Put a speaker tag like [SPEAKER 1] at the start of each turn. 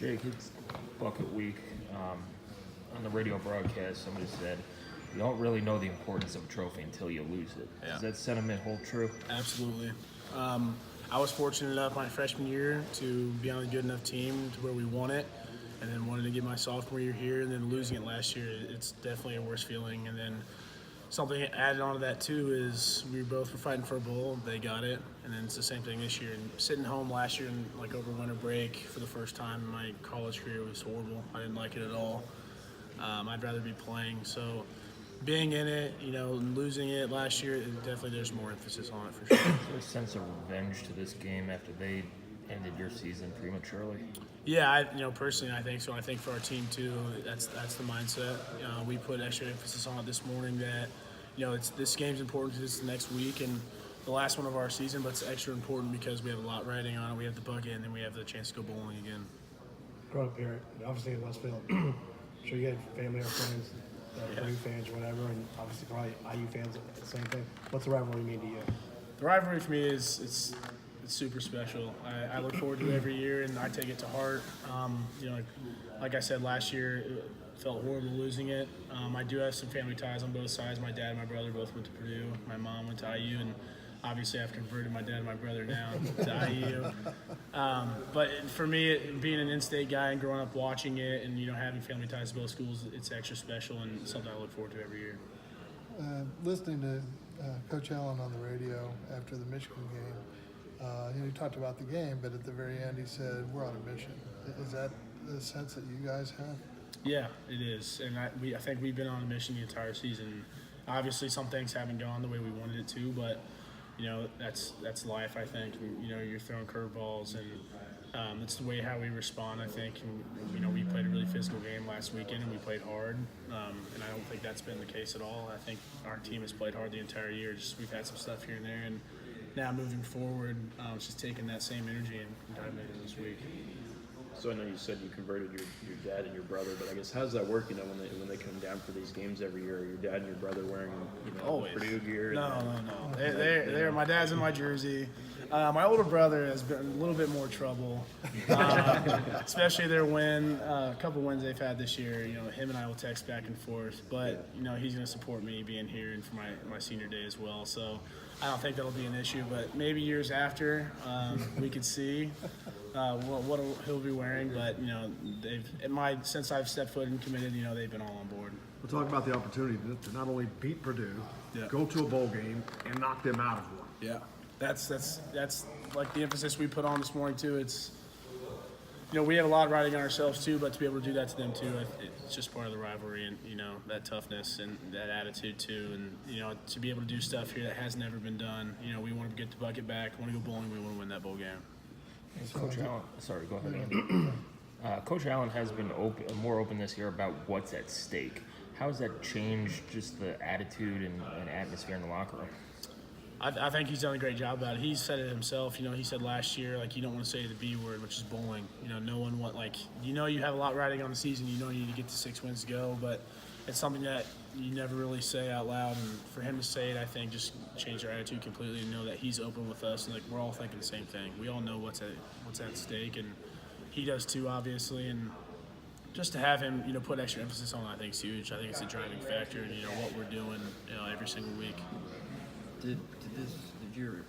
[SPEAKER 1] Jake, it's bucket week. On the radio broadcast, somebody said, you don't really know the importance of a trophy until you lose it.
[SPEAKER 2] Yeah.
[SPEAKER 1] Does that sentiment hold true?
[SPEAKER 3] Absolutely. I was fortunate enough my freshman year to be on a good enough team to where we won it, and then wanted to get my sophomore year here, and then losing it last year, it's definitely a worse feeling. And then something added on to that too is we both were fighting for a bowl, they got it, and then it's the same thing this year. And sitting home last year and like over winter break for the first time in my college career was horrible. I didn't like it at all. I'd rather be playing. So being in it, and losing it last year, definitely there's more emphasis on it for sure.
[SPEAKER 1] Is there a sense of revenge to this game after they ended your season prematurely?
[SPEAKER 3] Yeah, personally, I think so. I think for our team too, that's the mindset. We put extra emphasis on it this morning that, this game's important to us next week and the last one of our season, but it's extra important because we have a lot riding on it. We have the bucket, and then we have the chance to go bowling again.
[SPEAKER 4] Growing up here, obviously in Westfield, I'm sure you had family or friends, Purdue fans or whatever, and obviously probably IU fans, the same thing. What's the rivalry mean to you?
[SPEAKER 3] The rivalry for me is it's super special. I look forward to it every year, and I take it to heart. Like I said last year, it felt horrible losing it. I do have some family ties on both sides. My dad and my brother both went to Purdue. My mom went to IU, and obviously I've converted my dad and my brother now to IU. But for me, being an in-state guy and growing up watching it and, having family ties to both schools, it's extra special and something I look forward to every year.
[SPEAKER 5] Listening to Coach Allen on the radio after the Michigan game, he talked about the game, but at the very end he said, we're on a mission. Is that the sense that you guys have?
[SPEAKER 3] Yeah, it is. And I think we've been on a mission the entire season. Obviously, some things haven't gone the way we wanted it to, but that's life, I think. You're throwing curveballs, and it's the way how we respond, I think. And, we played a really physical game last weekend, and we played hard. And I don't think that's been the case at all. I think our team has played hard the entire year. Just we've had some stuff here and there, and now moving forward, it's just taking that same energy and diving into this week.
[SPEAKER 2] So I know you said you converted your dad and your brother, but I guess how does that work? When they come down for these games every year, your dad and your brother wearing
[SPEAKER 3] Always.
[SPEAKER 2] Purdue gear.
[SPEAKER 3] No. They're my dad's in my jersey. My older brother has been a little bit more trouble, especially their win. A couple wins they've had this year. Him and I will text back and forth, but he's going to support me being here and for my senior day as well. So I don't think that'll be an issue. But maybe years after, we could see what he'll be wearing. But since I've stepped foot and committed, they've been all on board.
[SPEAKER 6] We're talking about the opportunity to not only beat Purdue,
[SPEAKER 3] Yeah.
[SPEAKER 6] go to a bowl game, and knock them out of one.
[SPEAKER 3] Yeah, that's like the emphasis we put on this morning too. It's we have a lot riding on ourselves too, but to be able to do that to them too, it's just part of the rivalry and that toughness and that attitude too, and to be able to do stuff here that has never been done. We want to get the bucket back, want to go bowling, we want to win that bowl game.
[SPEAKER 1] Coach Allen, sorry, go ahead, Andy. Coach Allen has been more open this year about what's at stake. How has that changed just the attitude and atmosphere in the locker room?
[SPEAKER 3] I think he's done a great job about it. He said it himself. He said last year, you don't want to say the B word, which is bowling. No one you have a lot riding on the season. You need to get to 6 wins to go, but it's something that you never really say out loud. And for him to say it, I think just changed our attitude completely and know that he's open with us and we're all thinking the same thing. We all know what's at stake, and he does too, obviously. And just to have him, put extra emphasis on it, I think is huge. I think it's a driving factor in what we're doing, every single week.
[SPEAKER 7] Did your